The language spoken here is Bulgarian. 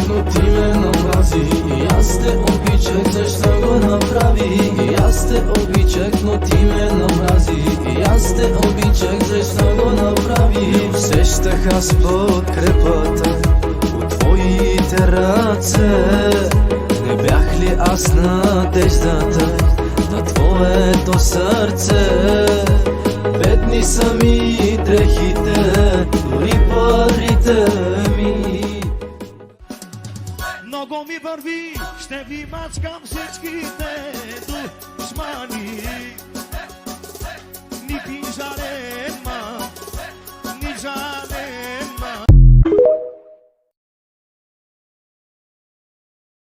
но ти ме намрази. И аз те обичах, защо го направи? И аз те обичах, но ти ме намрази. И аз те обичах, защо го направи? Усещах аз подкрепата от твоите ръце. Не бях ли аз надеждата на твоето сърце? Бедни са ми дрехите, дори парите ми. Много ми върви, ще ви мачкам всичките душмани. Ники жален